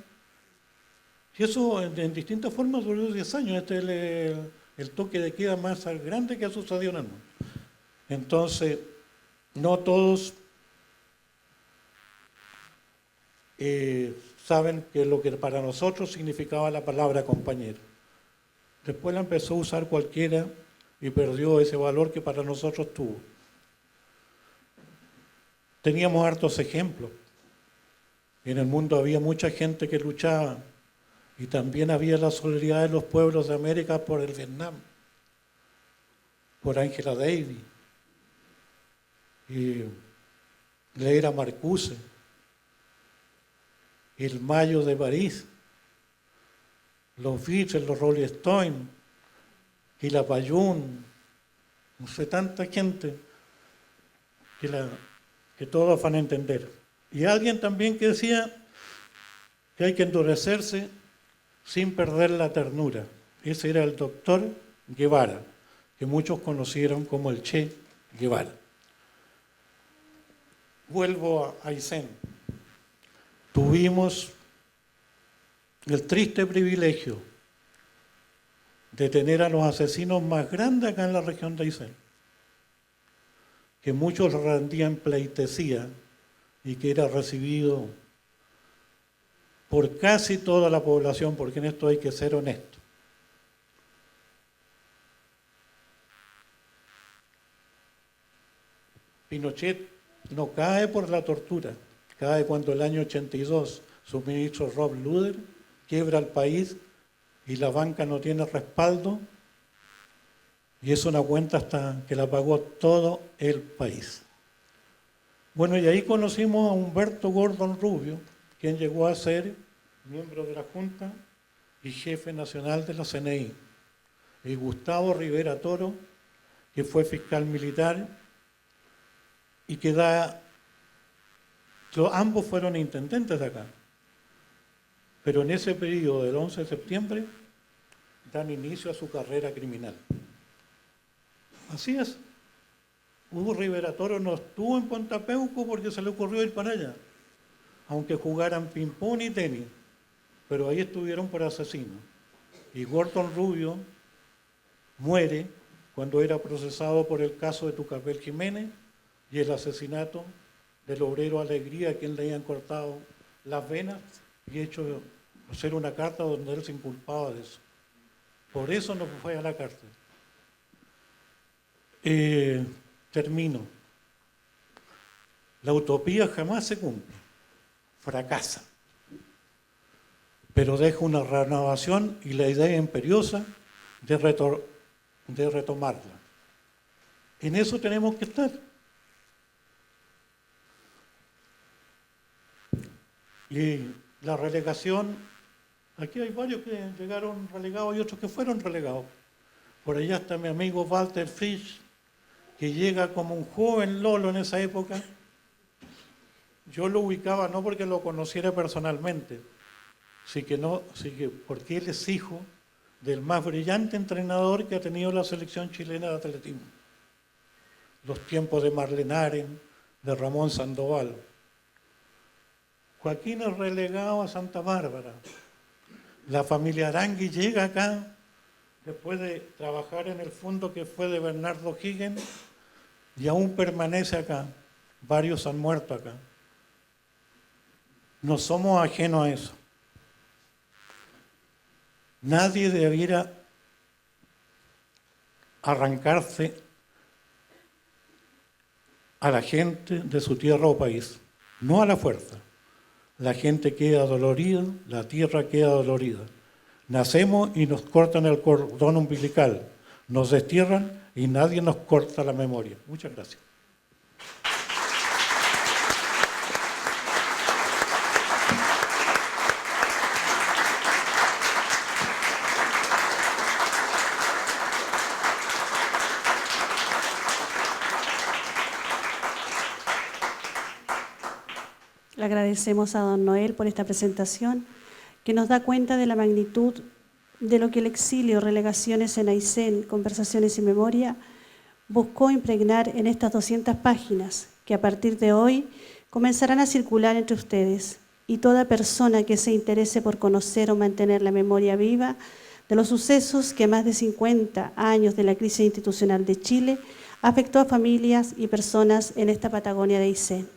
Y eso en distintas formas duró 10 años. Este es el toque de queda más grande que ha sucedido en el mundo. Entonces, no todos saben que lo que para nosotros significaba la palabra compañero. Después la empezó a usar cualquiera y perdió ese valor que para nosotros tuvo. Teníamos hartos ejemplos. En el mundo había mucha gente que luchaba y también había la solidaridad de los pueblos de América por el Vietnam, por Angela Davis y Leira Marcuse, el Mayo de París, los Beatles, los Rolling Stones, y la Payún, no sé, tanta gente que todos van a entender. Y alguien también que decía que hay que endurecerse sin perder la ternura. Ese era el doctor Guevara, que muchos conocieron como el Che Guevara. Vuelvo a Aysén. Tuvimos el triste privilegio de tener a los asesinos más grandes acá en la región de Aysén, que muchos rendían pleitesía y que era recibido por casi toda la población, porque en esto hay que ser honesto. Pinochet no cae por la tortura, cae cuando el año 82 su ministro Rob Luder quiebra el país y la banca no tiene respaldo, y es una cuenta hasta que la pagó todo el país. Bueno, y ahí conocimos a Humberto Gordon Rubio, quien llegó a ser miembro de la Junta y jefe nacional de la CNI, y Gustavo Rivera Toro, que fue fiscal militar y que ambos fueron intendentes de acá. Pero en ese periodo del 11 de septiembre, dan inicio a su carrera criminal. Así es. Hugo Rivera Toro no estuvo en Pontapeuco porque se le ocurrió ir para allá, aunque jugaran ping-pong y tenis, pero ahí estuvieron por asesinos. Y Gordon Rubio muere cuando era procesado por el caso de Tucapel Jiménez y el asesinato del obrero Alegría, a quien le habían cortado las venas y hecho hacer una carta donde él se inculpaba de eso. Por eso no fue a la cárcel. Termino. La utopía jamás se cumple, fracasa, pero deja una renovación y la idea imperiosa de retomarla. En eso tenemos que estar. Y la relegación, aquí hay varios que llegaron relegados y otros que fueron relegados. Por allá está mi amigo Walter Frisch, que llega como un joven Lolo en esa época. Yo lo ubicaba no porque lo conociera personalmente, sino porque él es hijo del más brillante entrenador que ha tenido la selección chilena de atletismo. Los tiempos de Marlenaren, de Ramón Sandoval. Joaquín es relegado a Santa Bárbara. La familia Arangui llega acá después de trabajar en el fondo que fue de Bernardo Higgins y aún permanece acá. Varios han muerto acá. No somos ajenos a eso. Nadie debiera arrancarse a la gente de su tierra o país, no a la fuerza. La gente queda dolorida, la tierra queda dolorida. Nacemos y nos cortan el cordón umbilical, nos destierran y nadie nos corta la memoria. Muchas gracias. Le agradecemos a don Noel por esta presentación que nos da cuenta de la magnitud de lo que el exilio, relegaciones en Aysén, conversaciones y memoria buscó impregnar en estas 200 páginas que a partir de hoy comenzarán a circular entre ustedes y toda persona que se interese por conocer o mantener la memoria viva de los sucesos que más de 50 años de la crisis institucional de Chile afectó a familias y personas en esta Patagonia de Aysén.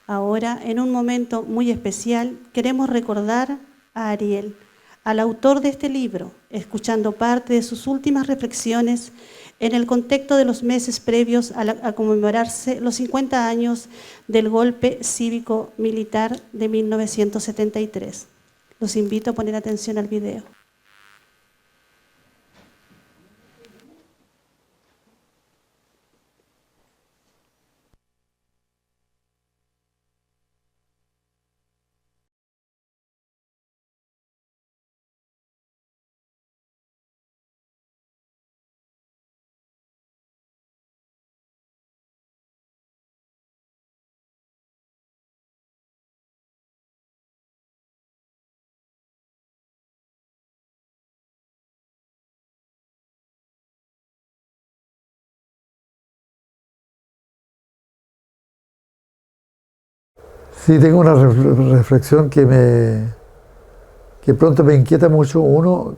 Ahora, en un momento muy especial, queremos recordar a Ariel, al autor de este libro, escuchando parte de sus últimas reflexiones en el contexto de los meses previos a conmemorarse los 50 años del golpe cívico-militar de 1973. Los invito a poner atención al video. Sí, tengo una reflexión que pronto me inquieta mucho. Uno,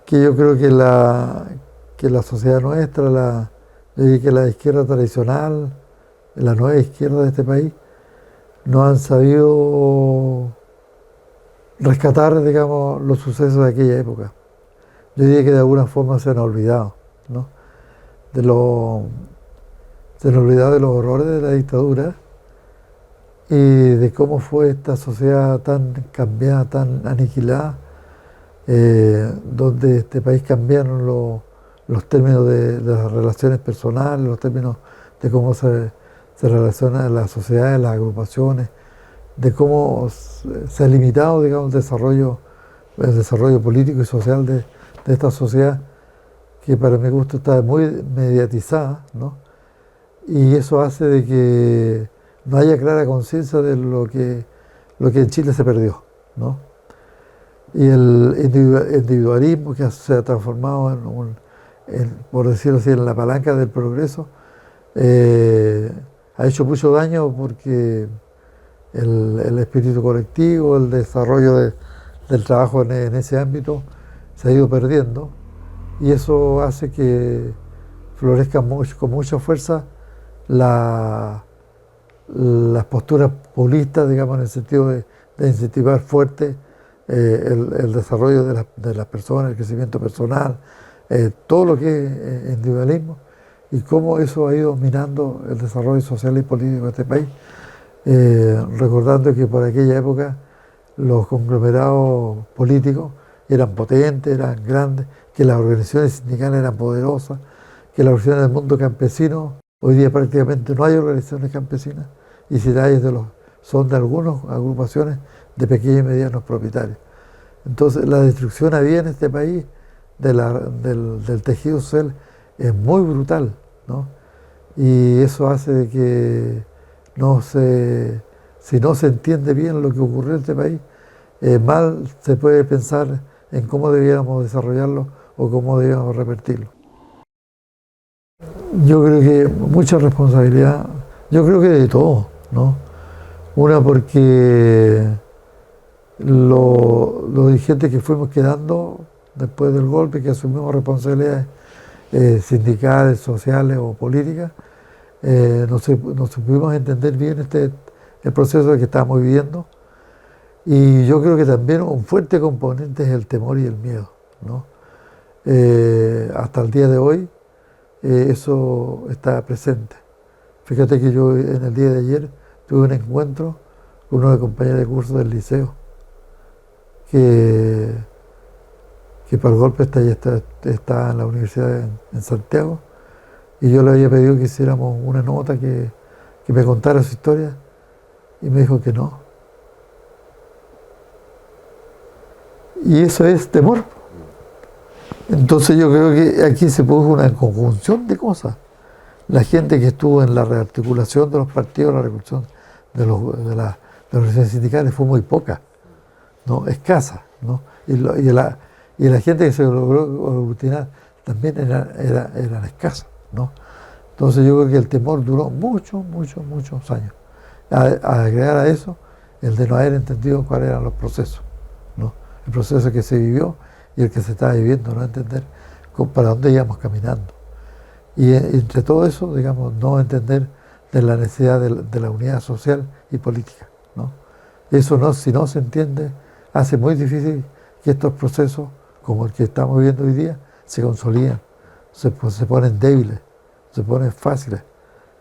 que yo creo que la sociedad nuestra, yo diría que la izquierda tradicional, la nueva izquierda de este país, no han sabido rescatar, digamos, los sucesos de aquella época. Yo diría que de alguna forma se han olvidado, ¿no? Se han olvidado de los horrores de la dictadura y de cómo fue esta sociedad tan cambiada, tan aniquilada, donde este país cambiaron los términos de las relaciones personales, los términos de cómo se relacionan las sociedades, las agrupaciones, de cómo se ha limitado, digamos, el desarrollo político y social de esta sociedad, que para mi gusto está muy mediatizada, ¿no? Y eso hace de que no haya clara conciencia de lo que en Chile se perdió, ¿no? y el individualismo que se ha transformado por decirlo así, en la palanca del progreso, ha hecho mucho daño porque el espíritu colectivo, el desarrollo del trabajo en ese ámbito se ha ido perdiendo y eso hace que florezca con mucha fuerza las posturas populistas, digamos, en el sentido de incentivar fuerte el desarrollo de las personas, el crecimiento personal, todo lo que es individualismo y cómo eso ha ido minando el desarrollo social y político de este país. Recordando que por aquella época los conglomerados políticos eran potentes, eran grandes, que las organizaciones sindicales eran poderosas, que las organizaciones del mundo campesino, hoy día prácticamente no hay organizaciones campesinas, y si hay son de algunas agrupaciones de pequeños y medianos propietarios. Entonces la destrucción había en este país del tejido social es muy brutal, ¿no? Y eso hace de que si no se entiende bien lo que ocurrió en este país, mal se puede pensar en cómo debiéramos desarrollarlo o cómo debiéramos revertirlo. Yo creo que mucha responsabilidad, yo creo que de todo, ¿no? Una porque los dirigentes que fuimos quedando después del golpe, que asumimos responsabilidades sindicales, sociales o políticas, no supimos entender bien el proceso que estábamos viviendo. Y yo creo que también un fuerte componente es el temor y el miedo, ¿no? Hasta el día de hoy eso está presente. Fíjate que yo en el día de ayer tuve un encuentro con una compañera de curso del liceo que para el golpe está en la universidad en Santiago, y yo le había pedido que hiciéramos una nota que me contara su historia y me dijo que no. Y eso es temor. Entonces yo creo que aquí se produjo una conjunción de cosas. La gente que estuvo en la rearticulación de los partidos, la rearticulación de las organizaciones sindicales fue muy poca, ¿no? Escasa, ¿no? Y la gente que se logró aglutinar también eran escasas, ¿no? Entonces yo creo que el temor duró muchos años. A agregar a eso el de no haber entendido cuáles eran los procesos, ¿no? El proceso que se vivió y el que se estaba viviendo, no entender para dónde íbamos caminando. Y entre todo eso, digamos, no entender de la necesidad de la unidad social y política, ¿no? Eso no, si no se entiende, hace muy difícil que estos procesos, como el que estamos viviendo hoy día, se consoliden, se ponen débiles, se ponen fáciles.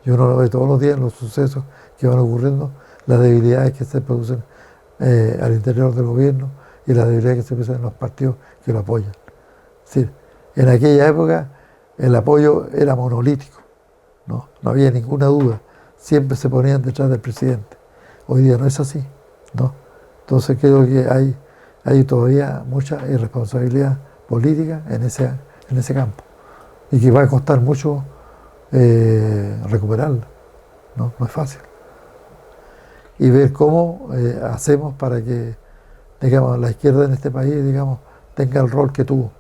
Y uno lo ve todos los días en los sucesos que van ocurriendo, las debilidades que se producen al interior del gobierno y las debilidades que se producen en los partidos que lo apoyan. Es decir, en aquella época el apoyo era monolítico, ¿no? No había ninguna duda, siempre se ponían detrás del presidente. Hoy día no es así, ¿no? Entonces creo que hay todavía mucha irresponsabilidad política en ese campo y que va a costar mucho recuperarla, ¿no? No es fácil. Y ver cómo hacemos para que, digamos, la izquierda en este país, digamos, tenga el rol que tuvo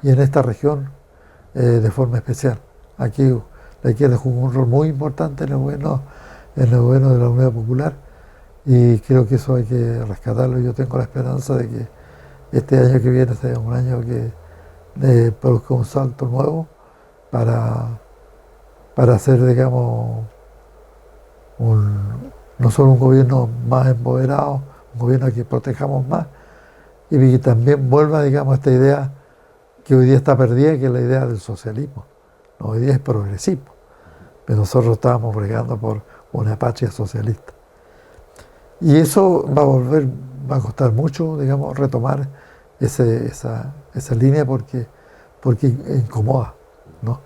y en esta región de forma especial. Aquí la izquierda jugó un rol muy importante en el gobierno de la Unidad Popular y creo que eso hay que rescatarlo. Yo tengo la esperanza de que este año que viene sea un año que produzca un salto nuevo para hacer, digamos, no solo un gobierno más empoderado, un gobierno que protejamos más y que también vuelva, digamos, esta idea que hoy día está perdida, que es la idea del socialismo. No, hoy día es progresismo, pero nosotros estábamos bregando por una patria socialista. Y eso va a costar mucho, digamos, retomar esa línea porque incomoda, ¿no?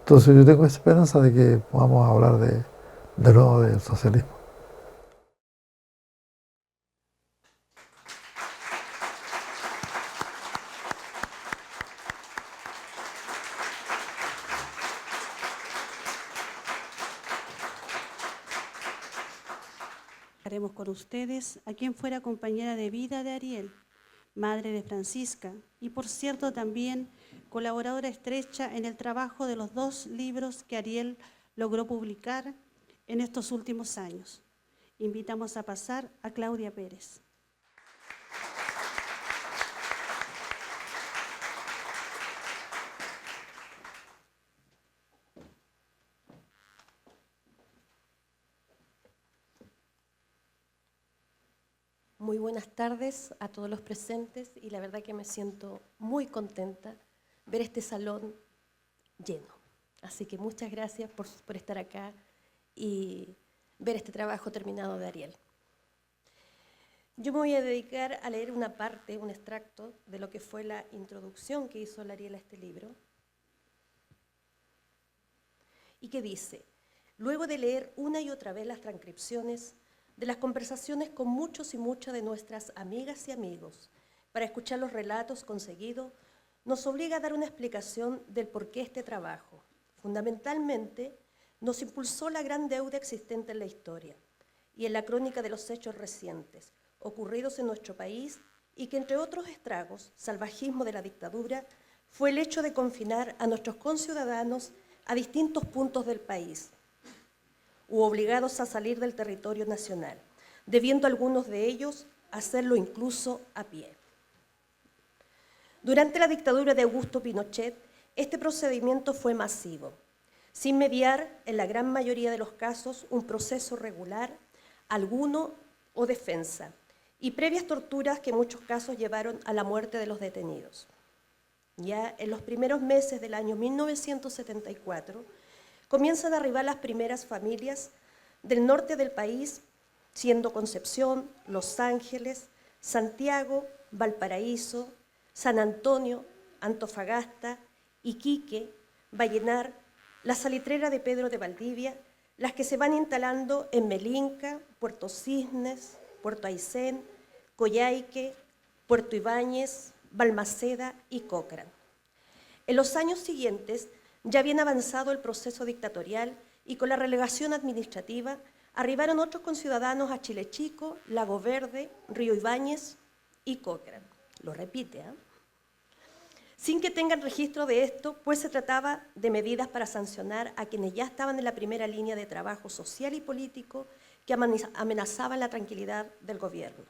Entonces yo tengo esperanza de que podamos hablar de nuevo del socialismo. Haremos con ustedes a quien fuera compañera de vida de Ariel, madre de Francisca, y por cierto también colaboradora estrecha en el trabajo de los 2 libros que Ariel logró publicar en estos últimos años. Invitamos a pasar a Claudia Pérez. Muy buenas tardes a todos los presentes y la verdad que me siento muy contenta ver este salón lleno. Así que muchas gracias por estar acá y ver este trabajo terminado de Ariel. Yo me voy a dedicar a leer una parte, un extracto de lo que fue la introducción que hizo Ariel a este libro y que dice: luego de leer una y otra vez las transcripciones de las conversaciones con muchos y muchas de nuestras amigas y amigos, para escuchar los relatos conseguidos, nos obliga a dar una explicación del por qué este trabajo. Fundamentalmente, nos impulsó la gran deuda existente en la historia y en la crónica de los hechos recientes, ocurridos en nuestro país, y que, entre otros estragos, salvajismo de la dictadura, fue el hecho de confinar a nuestros conciudadanos a distintos puntos del país, u obligados a salir del territorio nacional, debiendo algunos de ellos hacerlo incluso a pie. Durante la dictadura de Augusto Pinochet, este procedimiento fue masivo, sin mediar, en la gran mayoría de los casos, un proceso regular, alguno o defensa, y previas torturas que en muchos casos llevaron a la muerte de los detenidos. Ya en los primeros meses del año 1974, comienzan a arribar las primeras familias del norte del país, siendo Concepción, Los Ángeles, Santiago, Valparaíso, San Antonio, Antofagasta, Iquique, Vallenar, la Salitrera de Pedro de Valdivia, las que se van instalando en Melinca, Puerto Cisnes, Puerto Aysén, Coyhaique, Puerto Ibáñez, Balmaceda y Cochrane. En los años siguientes, ya bien avanzado el proceso dictatorial y con la relegación administrativa, arribaron otros conciudadanos a Chile Chico, Lago Verde, Río Ibáñez y Cochrane. Lo repite, ¿eh? Sin que tengan registro de esto, pues se trataba de medidas para sancionar a quienes ya estaban en la primera línea de trabajo social y político que amenazaban la tranquilidad del gobierno.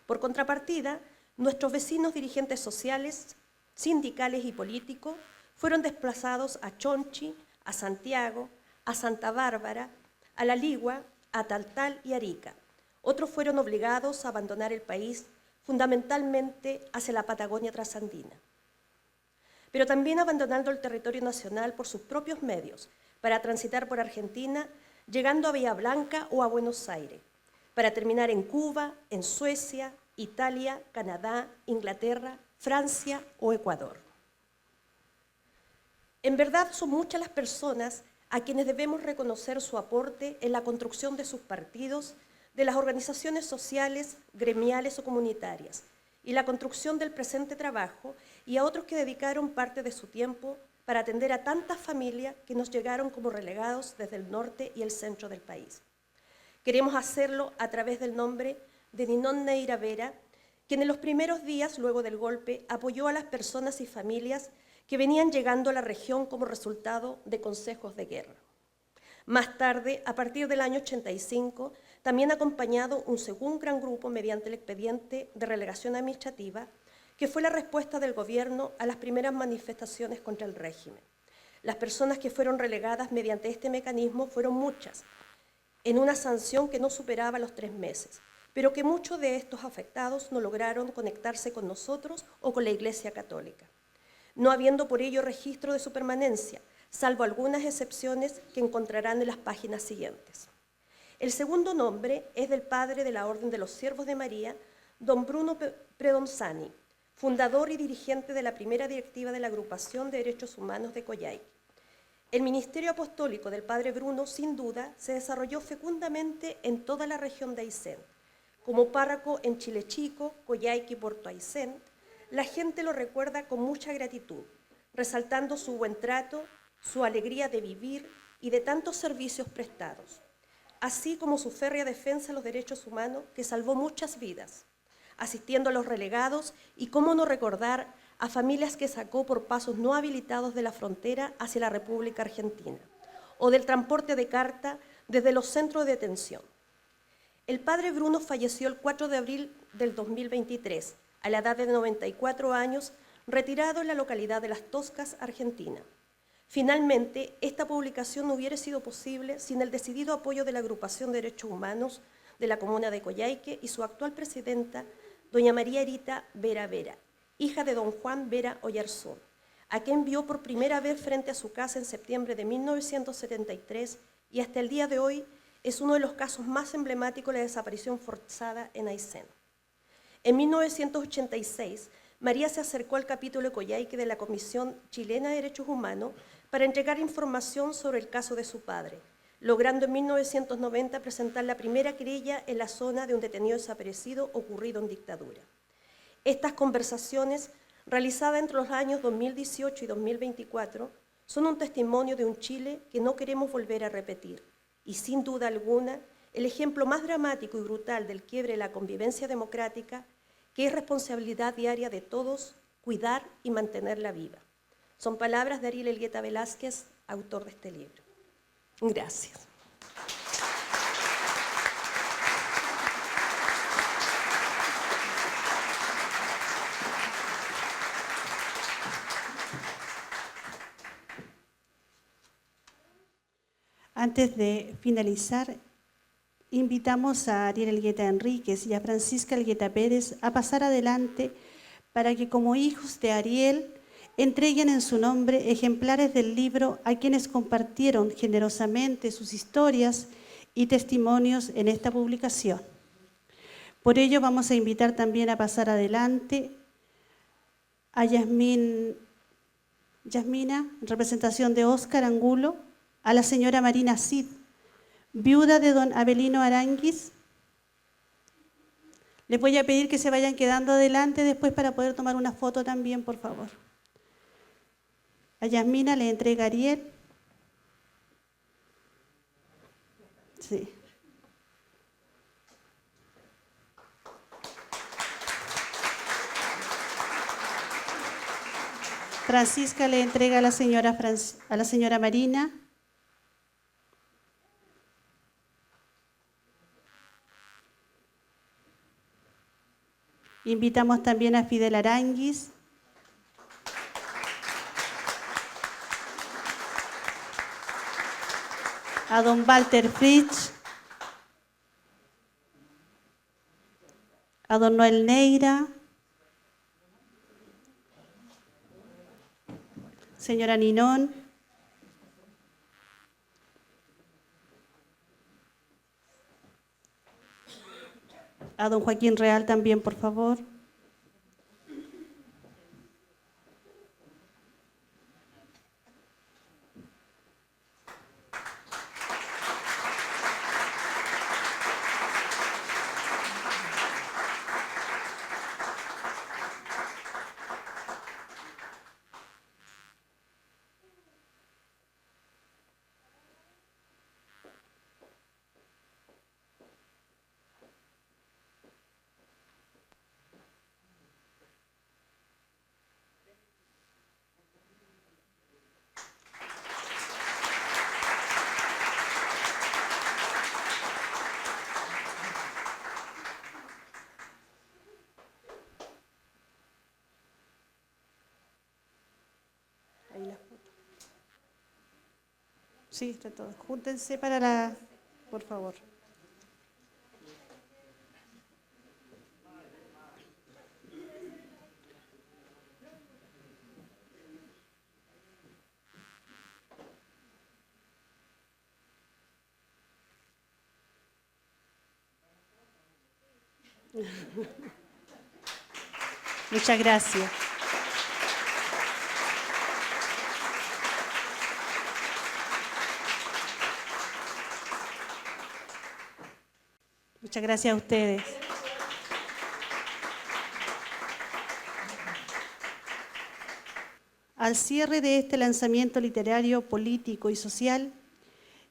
Por contrapartida, nuestros vecinos dirigentes sociales, sindicales y políticos fueron desplazados a Chonchi, a Santiago, a Santa Bárbara, a La Ligua, a Taltal y Arica. Otros fueron obligados a abandonar el país, fundamentalmente hacia la Patagonia trasandina, pero también abandonando el territorio nacional por sus propios medios, para transitar por Argentina, llegando a Bahía Blanca o a Buenos Aires, para terminar en Cuba, en Suecia, Italia, Canadá, Inglaterra, Francia o Ecuador. En verdad son muchas las personas a quienes debemos reconocer su aporte en la construcción de sus partidos, de las organizaciones sociales, gremiales o comunitarias, y la construcción del presente trabajo, y a otros que dedicaron parte de su tiempo para atender a tantas familias que nos llegaron como relegados desde el norte y el centro del país. Queremos hacerlo a través del nombre de Ninón Neira Vera, quien en los primeros días luego del golpe apoyó a las personas y familias que venían llegando a la región como resultado de consejos de guerra. Más tarde, a partir del año 85, también ha acompañado un segundo gran grupo mediante el expediente de relegación administrativa, que fue la respuesta del gobierno a las primeras manifestaciones contra el régimen. Las personas que fueron relegadas mediante este mecanismo fueron muchas, en una sanción que no superaba los 3 meses, pero que muchos de estos afectados no lograron conectarse con nosotros o con la Iglesia Católica, no habiendo por ello registro de su permanencia, salvo algunas excepciones que encontrarán en las páginas siguientes. El segundo nombre es del padre de la Orden de los Siervos de María, don Bruno Predonzani, fundador y dirigente de la primera directiva de la Agrupación de Derechos Humanos de Coyhaique. El ministerio apostólico del padre Bruno, sin duda, se desarrolló fecundamente en toda la región de Aysén. Como párroco en Chile Chico, Coyhaique y Puerto Aysén, la gente lo recuerda con mucha gratitud, resaltando su buen trato, su alegría de vivir y de tantos servicios prestados, así como su férrea defensa de los derechos humanos que salvó muchas vidas, asistiendo a los relegados y cómo no recordar a familias que sacó por pasos no habilitados de la frontera hacia la República Argentina, o del transporte de carta desde los centros de detención. El padre Bruno falleció el 4 de abril del 2023, a la edad de 94 años, retirado en la localidad de Las Toscas, Argentina. Finalmente, esta publicación no hubiera sido posible sin el decidido apoyo de la Agrupación de Derechos Humanos de la Comuna de Coyhaique y su actual presidenta, doña María Erita Vera Vera, hija de don Juan Vera Oyarzún, a quien vio por primera vez frente a su casa en septiembre de 1973 y hasta el día de hoy es uno de los casos más emblemáticos de la desaparición forzada en Aysén. En 1986, María se acercó al capítulo de Coyhaique de la Comisión Chilena de Derechos Humanos para entregar información sobre el caso de su padre, logrando en 1990 presentar la primera querella en la zona de un detenido desaparecido ocurrido en dictadura. Estas conversaciones, realizadas entre los años 2018 y 2024, son un testimonio de un Chile que no queremos volver a repetir y, sin duda alguna, el ejemplo más dramático y brutal del quiebre de la convivencia democrática, que es responsabilidad diaria de todos cuidar y mantenerla viva. Son palabras de Ariel Elgueta Velázquez, autor de este libro. Gracias. Antes de finalizar, invitamos a Ariel Elgueta Enríquez y a Francisca Elgueta Pérez a pasar adelante para que, como hijos de Ariel, entreguen en su nombre ejemplares del libro a quienes compartieron generosamente sus historias y testimonios en esta publicación. Por ello, vamos a invitar también a pasar adelante a Yasmina, en representación de Óscar Angulo, a la señora Marina Cid, viuda de don Abelino Aranguis. Les voy a pedir que se vayan quedando adelante después para poder tomar una foto también, por favor. A Yasmina le entrega Ariel. Sí. Francisca le entrega a la señora Marina. Invitamos también a Fidel Aranguis. A don Walter Fritsch. A don Noel Neira. Señora Ninón. A don Joaquín Real también, por favor. Ahí la foto. Sí, está todo. Júntense para la... Por favor. Muchas gracias. Muchas gracias a ustedes. Al cierre de este lanzamiento literario, político y social,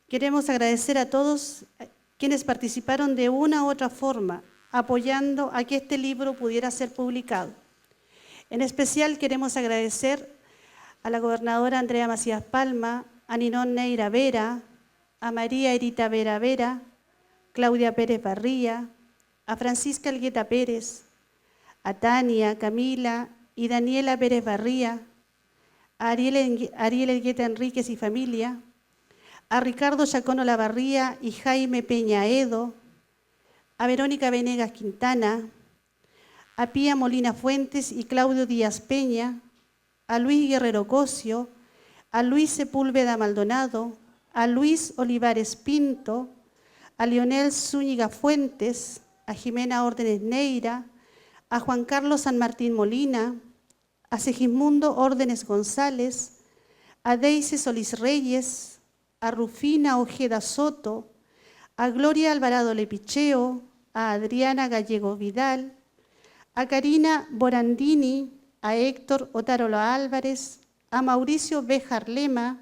queremos agradecer a todos quienes participaron de una u otra forma apoyando a que este libro pudiera ser publicado. En especial queremos agradecer a la gobernadora Andrea Macías Palma, a Ninón Neira Vera, a María Erita Vera Vera, Claudia Pérez Barría, a Francisca Elgueta Pérez, a Tania, Camila y Daniela Pérez Barría, a Ariel Elgueta Enríquez y familia, a Ricardo Yacono Lavarría y Jaime Peña Edo, a Verónica Venegas Quintana, a Pía Molina Fuentes y Claudio Díaz Peña, a Luis Guerrero Cosio, a Luis Sepúlveda Maldonado, a Luis Olivares Pinto, a Leonel Zúñiga Fuentes, a Jimena Órdenes Neira, a Juan Carlos San Martín Molina, a Segismundo Órdenes González, a Deise Solís Reyes, a Rufina Ojeda Soto, a Gloria Alvarado Lepicheo, a Adriana Gallego Vidal, a Karina Borandini, a Héctor Otárola Álvarez, a Mauricio Béjar Lema,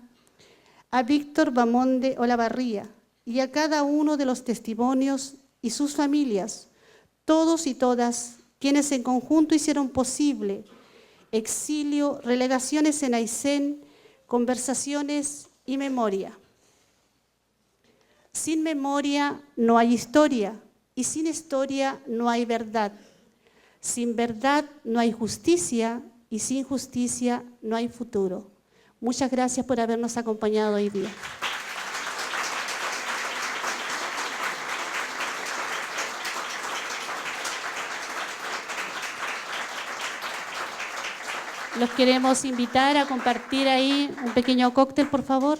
a Víctor Bamonde Olavarría y a cada uno de los testimonios y sus familias, todos y todas quienes en conjunto hicieron posible exilio, relegaciones en Aysén, conversaciones y memoria. Sin memoria no hay historia y sin historia no hay verdad. Sin verdad no hay justicia y sin justicia no hay futuro. Muchas gracias por habernos acompañado hoy día. Los queremos invitar a compartir ahí un pequeño cóctel, por favor.